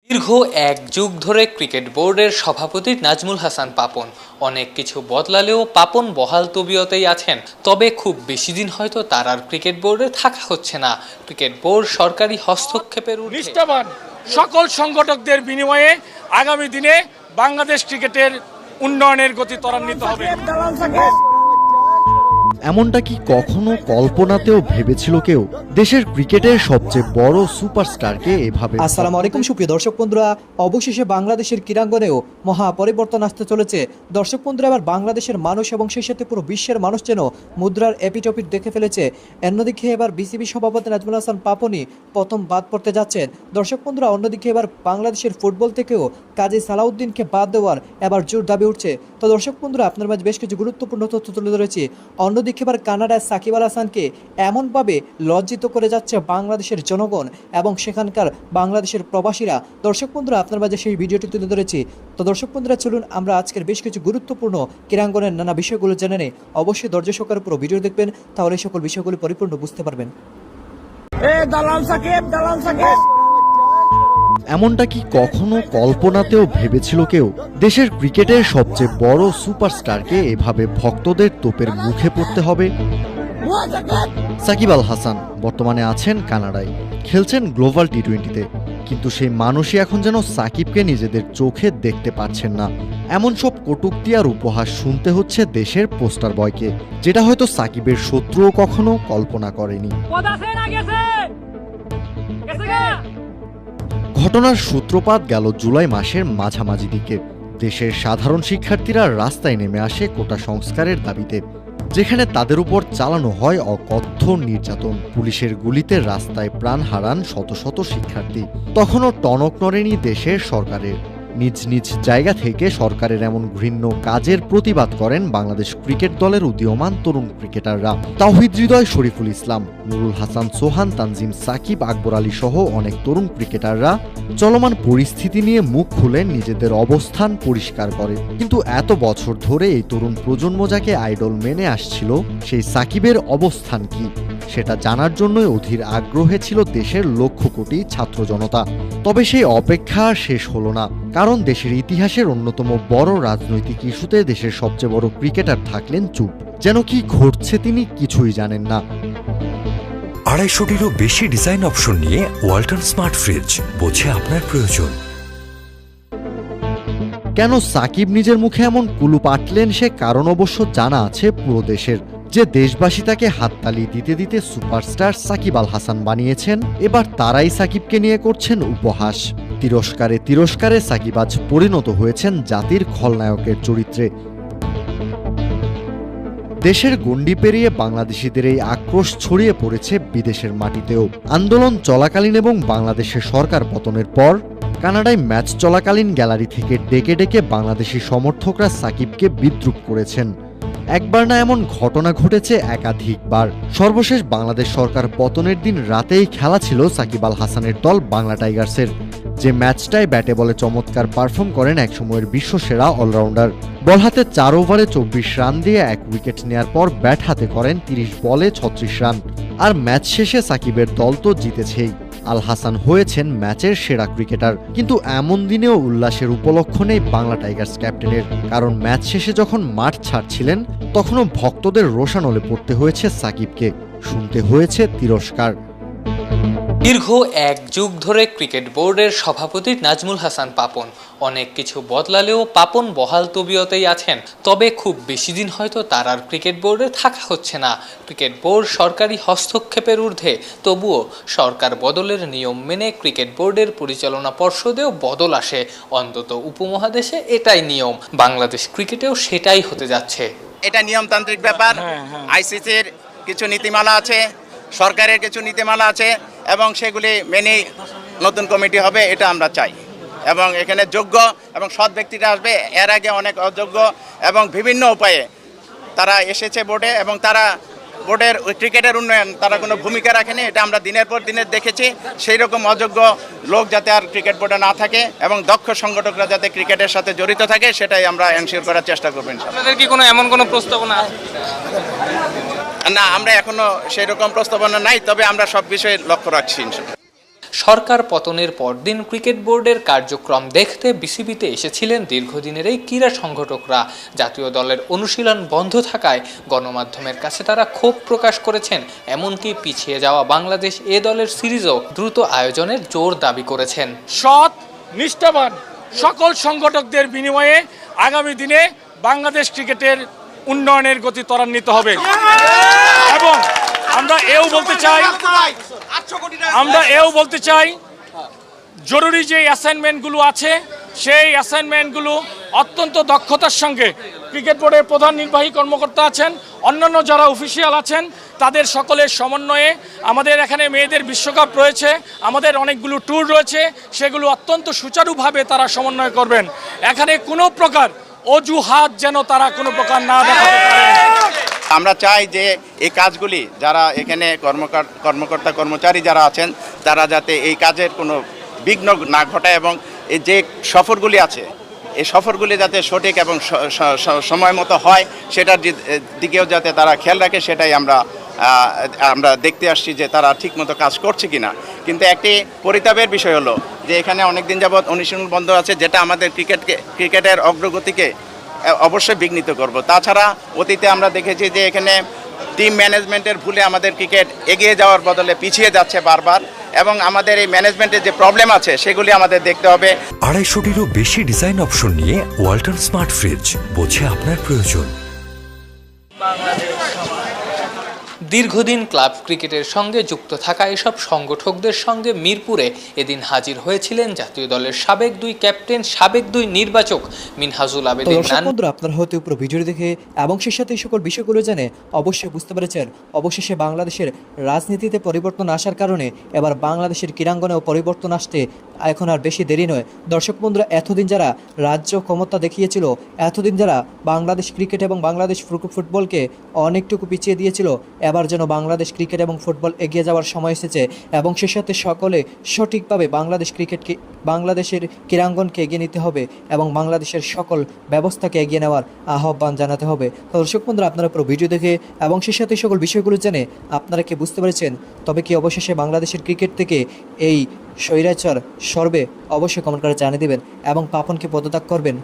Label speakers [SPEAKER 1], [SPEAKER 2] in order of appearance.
[SPEAKER 1] দীর্ঘ এক যুগ ধরে ক্রিকেট বোর্ডের সভাপতি নাজমুল হাসান পাপন অনেক কিছু বদলালেও পাপন বহাল তবিয়তেই আছেন। তবে খুব বেশি দিন হয়তো তার আর ক্রিকেট বোর্ডে থাকা হচ্ছে না। ক্রিকেট বোর্ড সরকারি হস্তক্ষেপের
[SPEAKER 2] নিষ্ঠাবান সকল সংগঠকদের বিনিময়ে আগামী দিনে বাংলাদেশ ক্রিকেটের উন্নয়নের গতি ত্বরান্বিত হবে।
[SPEAKER 3] এমনটা কি কখনো কল্পনাতেও ভেবেছিল কেউ? দেশের ক্রিকেটের সবচেয়ে বড় সুপারস্টারকে এভাবে।
[SPEAKER 4] আসসালামু আলাইকুম সুপ্রিয় দর্শক বন্ধুরা, অবশেষে বাংলাদেশের ক্রীড়াঙ্গনেও মহা পরিবর্তন আসতে চলেছে। দর্শক বন্ধুরা, এবার বাংলাদেশের মানুষ এবং সেই সাথে পুরো বিশ্বের মানুষ যেন মুদ্রার এপিটপিট দেখে ফেলেছে। অন্যদিকে এবার বিসিবি সভাপতি নাজমুল হাসান পাপনই প্রথম বাদ পড়তে যাচ্ছেন। দর্শক বন্ধুরা, অন্যদিকে এবার বাংলাদেশের ফুটবল থেকেও কাজী সালাউদ্দিনকে বাদ দেওয়ার এবার জোর দাবি উঠছে। তো দর্শক বন্ধুরা, আপনার মাঝে বেশ কিছু গুরুত্বপূর্ণ তথ্য তুলে ধরেছি। অন্যদিকে এবার কানাডায় সাকিব আল হাসানকে এমনভাবে লজ্জিত করে যাচ্ছে বাংলাদেশের জনগণ এবং সেখানকার বাংলাদেশের প্রবাসীরা। দর্শক বন্ধুরা, আপনার মাঝে সেই ভিডিওটি তুলে ধরেছি। তো দর্শক বন্ধুরা, চলুন আমরা আজকের বেশ কিছু গুরুত্বপূর্ণ ক্রীড়াঙ্গনের নানা বিষয়গুলো জেনে নেই। অবশ্যই ধৈর্য সহকারে পুরো ভিডিও দেখবেন, তাহলে এই সকল বিষয়গুলো পরিপূর্ণ বুঝতে পারবেন।
[SPEAKER 3] এমনটা কি কখনো কল্পনাতেও ভেবেছিল কেউ? দেশের ক্রিকেটের সবচেয়ে বড় সুপারস্টারকে এভাবে ভক্তদের তোপের মুখে পড়তে হবে। সাকিব আল হাসান বর্তমানে আছেন কানাডায়, খেলছেন গ্লোবাল টি-20-তে, কিন্তু সেই মানুষই এখন যেন সাকিবকে নিজেদের চোখে দেখতে পাচ্ছেন না। এমন সব কটূক্তি আর উপহাস শুনতে হচ্ছে দেশের পোস্টার বয়কে, যেটা হয়তো সাকিবের শত্রুও কখনো কল্পনা করেনি। ঘটনার সূত্রপাত গেল জুলাই মাসের মাঝামাঝি দিকে। দেশের সাধারণ শিক্ষার্থীরা রাস্তায় নেমে আসে কোটা সংস্কারের দাবিতে, যেখানে তাদের উপর চালানো হয় অকথ্য নির্যাতন। পুলিশের গুলিতে রাস্তায় প্রাণ হারান শত শত শিক্ষার্থী। তখনও টনক নড়েনি দেশের সরকারের। নিজ নিজ জায়গা থেকে সরকারের এমন ঘৃণ্য কাজের প্রতিবাদ করেন বাংলাদেশ ক্রিকেট দলের উদীয়মান তরুণ ক্রিকেটাররা। তাওহিদ হৃদয়, শরীফুল ইসলাম, নুরুল হাসান সোহান, তানজিম সাকিব, আকবর আলী সহ অনেক তরুণ ক্রিকেটাররা চলমান পরিস্থিতি নিয়ে মুখ খুলে নিজেদের অবস্থান পরিষ্কার করে। কিন্তু এত বছর ধরে এই তরুণ প্রজন্ম যাকে আইডল মেনে আসছিল, সেই সাকিবের অবস্থান কি সেটা জানার জন্যই অধীর আগ্রহে ছিল দেশের লক্ষ কোটি ছাত্র জনতা। তবে সেই অপেক্ষা শেষ হলো না, কারণ দেশের ইতিহাসের অন্যতম বড় রাজনৈতিক ইস্যুতে দেশের সবচেয়ে বড় ক্রিকেটার থাকলেন চুপ, যেন কি ঘটছে তিনি কিছুই জানেন না।
[SPEAKER 5] 250-টিরও বেশি ডিজাইন অপশন নিয়ে ওয়ালটন স্মার্ট ফ্রিজ, বোঝে আপনার প্রয়োজন।
[SPEAKER 3] কেন সাকিব নিজের মুখে এমন কুলুপ আটলেন, সে কারণ অবশ্য জানা আছে পুরো দেশের। যে দেশবাসী তাকে হাততালি দিতে দিতে সুপারস্টার সাকিব আল হাসান বানিয়েছেন, এবার তারাই সাকিবকে নিয়ে করছেন উপহাস। তিরস্কারে তিরস্কারে সাকিব আজ পরিণত হয়েছেন জাতির খলনায়কের চরিত্রে। দেশের গণ্ডি পেরিয়ে বাংলাদেশিদের এই আক্রোশ ছড়িয়ে পড়েছে বিদেশের মাটিতেও। আন্দোলন চলাকালীন এবং বাংলাদেশের সরকার পতনের পর কানাডায় ম্যাচ চলাকালীন গ্যালারি থেকে ডেকে ডেকে বাংলাদেশি সমর্থকরা সাকিবকে বিদ্রূপ করেছেন। একবার না, এমন ঘটনা ঘটেছে একাধিকবার। সর্বশেষ বাংলাদেশ সরকার পতনের দিন রাতেই খেলা ছিল সাকিব আল হাসানের দল বাংলা টাইগার্সের, যে ম্যাচটায় ব্যাটে বলে চমৎকার পারফর্ম করেন একসময়ের বিশ্বসেরা অলরাউন্ডার। বল হাতে 4 ওভারে 24 রান দিয়ে 1 উইকেট নেয়ার পর ব্যাট হাতে করেন 30 বলে 36 রান। আর ম্যাচ শেষে সাকিবের দল তো জিতেছেই, আল হাসান হয়েছেন ম্যাচের সেরা ক্রিকেটার। কিন্তু এমন দিনেও উল্লাসের উপলক্ষ নেই বাংলা টাইগার্স ক্যাপ্টেনের, কারণ ম্যাচ শেষে যখন মাঠ ছাড়ছিলেন তখনও ভক্তদের রোষানলে পড়তে হয়েছে সাকিবকে, শুনতে হয়েছে তিরস্কার।
[SPEAKER 1] দীর্ঘ এক যুগ ধরে ক্রিকেট বোর্ডের সভাপতি নাজমুল হাসান পাপন অনেক কিছু বদলালেও পাপন বহাল তবিয়তেই আছেন। তবে খুব বেশি দিন হয়তো তার আর ক্রিকেট বোর্ডে থাকা হচ্ছে না। ক্রিকেট বোর্ড সরকারি হস্তক্ষেপের ঊর্ধ্বে, তবুও সরকার বদলের নিয়ম মেনে ক্রিকেট বোর্ডের পরিচালনা পর্ষদেও বদল আসে। অন্তত উপমহাদেশে এটাই নিয়ম, বাংলাদেশ ক্রিকেটেও সেটাই হতে যাচ্ছে।
[SPEAKER 6] এটা নিয়মতান্ত্রিক ব্যাপার। আইসিসির কিছু নীতিমালা আছে, সরকারের কিছু নীতিমালা আছে, এবং সেগুলি মেনে নতুন কমিটি হবে, এটা আমরা চাই। এবং এখানে যোগ্য এবং সৎ ব্যক্তিরা আসবে। এর আগে অনেক অযোগ্য এবং বিভিন্ন উপায়ে তারা এসেছে বোর্ডে, এবং তারা বোর্ডের ক্রিকেটের উন্নয়ন তারা কোনো ভূমিকা রাখেনি। এটা আমরা দিনের পর দিনের দেখেছি। সেই রকম অযোগ্য লোক যাতে আর ক্রিকেট বোর্ডে না থাকে এবং দক্ষ সংগঠকরা যাতে ক্রিকেটের সাথে জড়িত থাকে, সেটাই আমরা এনশিওর করার চেষ্টা করবেন।
[SPEAKER 1] আপনাদের কি কোনো এমন কোনো প্রস্তাবনা আছে?
[SPEAKER 6] না, আমরা এখনো সেই রকম প্রস্তাবনা নাই, তবে আমরা সব বিষয়ে লক্ষ্য রাখছি।
[SPEAKER 1] সরকার পতনের পরদিন ক্রিকেট বোর্ডের কার্যক্রম দেখতে বিসিবিতে এসেছিলেন দীর্ঘদিনের এই ক্রীড়া সংগঠকরা। জাতীয় দলের অনুশীলন বন্ধ থাকায় গণমাধ্যমের কাছে তারা ক্ষোভ প্রকাশ করেছেন। এমনকি পিছিয়ে যাওয়া বাংলাদেশ এ দলের সিরিজও দ্রুত আয়োজনের জোর দাবি করেছেন।
[SPEAKER 2] সৎ নিষ্ঠাবান সকল সংগঠকদের বিনিময়ে আগামী দিনে বাংলাদেশ ক্রিকেটের উন্নয়নের গতি ত্বরান্বিত হবে। এবং আমরা এও বলতে চাই জরুরি যে অ্যাসাইনমেন্টগুলো আছে সেই অ্যাসাইনমেন্টগুলো অত্যন্ত দক্ষতার সঙ্গে ক্রিকেট বোর্ডের প্রধান নির্বাহী কর্মকর্তা আছেন, অন্যান্য যারা অফিসিয়াল আছেন তাদের সকলের সমন্বয়ে আমাদের এখানে মেয়েদের বিশ্বকাপ রয়েছে, আমাদের অনেকগুলো ট্যুর রয়েছে, সেগুলো অত্যন্ত সুচারুভাবে তারা সমন্বয় করবেন। এখানে কোনো প্রকার অজুহাত যেন তারা কোনো প্রকার না দেখাতে পারে।
[SPEAKER 6] আমরা চাই যে এই কাজগুলি যারা এখানে কর্মকর্তা কর্মচারী যারা আছেন তারা যাতে এই কাজের কোনো বিঘ্ন না ঘটায় এবং এই যে সফরগুলি আছে এই সফরগুলি যাতে সঠিক এবং সময় মতো হয় সেটার দিকেও যাতে তারা খেয়াল রাখে, সেটাই আমরা দেখতে আসছি যে তারা ঠিকমতো কাজ করছে কিনা। কিন্তু একটি পরিতাপের বিষয় হলো যে এখানে অনেক দিন যাবৎ অনুশীলন বন্ধ আছে, যেটা আমাদের ক্রিকেটের অগ্রগতিকে অবশ্যই বিঘ্নিত করব। তাছাড়া অতীতে আমরা দেখেছি যে এখানে টিম ম্যানেজমেন্টের ভুলে আমাদের ক্রিকেট এগিয়ে যাওয়ার বদলে পিছিয়ে যাচ্ছে বারবার, এবং আমাদের এই ম্যানেজমেন্টের যে প্রবলেম আছে সেগুলি আমাদের দেখতে হবে।
[SPEAKER 5] 250-টিরও বেশি ডিজাইন অপশন নিয়ে ওয়ালটন স্মার্ট ফ্রিজ, বোঝে আপনার প্রয়োজন।
[SPEAKER 1] দীর্ঘদিন ক্লাব ক্রিকেটের সঙ্গে যুক্ত থাকা এসব সংগঠকদের সঙ্গে মিরপুরে এদিন হাজির হয়েছিলেন জাতীয় দলের সাবেক 2 ক্যাপ্টেন, সাবেক 2 নির্বাচক মিনহাজুল আবেদিন নান।
[SPEAKER 4] বন্ধুরা, আপনারা হয়তো পুরো ভিডিও দেখে এবং সেই সাথে এই সকল বিষয়গুলো জেনে অবশ্যই বুঝতে পেরেছেন অবশেষে বাংলাদেশের রাজনীতিতে পরিবর্তন আসার কারণে এবার বাংলাদেশের ক্রীড়াঙ্গনেও পরিবর্তন আসতে এখন আর বেশি দেরি নয়। দর্শক বন্ধুরা, এতদিন যারা রাজ্য ক্ষমতা দেখিয়েছিল, এতদিন যারা বাংলাদেশ ক্রিকেট এবং বাংলাদেশ ফুটবলকে অনেকটুকু পিছিয়ে দিয়েছিল, এবার যেন বাংলাদেশ ক্রিকেট এবং ফুটবল এগিয়ে যাওয়ার সময় এসেছে এবং সে সাথে সকলে সঠিকভাবে বাংলাদেশের ক্রীড়াঙ্গনকে এগিয়ে নিতে হবে এবং বাংলাদেশের সকল ব্যবস্থাকে এগিয়ে নেওয়ার আহ্বান জানাতে হবে। দর্শক বন্ধুরা, আপনারা পুরো ভিডিও দেখে এবং সে সাথে সকল বিষয়গুলো জেনে আপনারা কি বুঝতে পেরেছেন? তবে কি অবশেষে বাংলাদেশের ক্রিকেট থেকে এই স্বৈরাচার সরবে? অবশ্যই কমেন্ট করে জানিয়ে দেবেন এবং পাপনকে পদত্যাগ করবেন।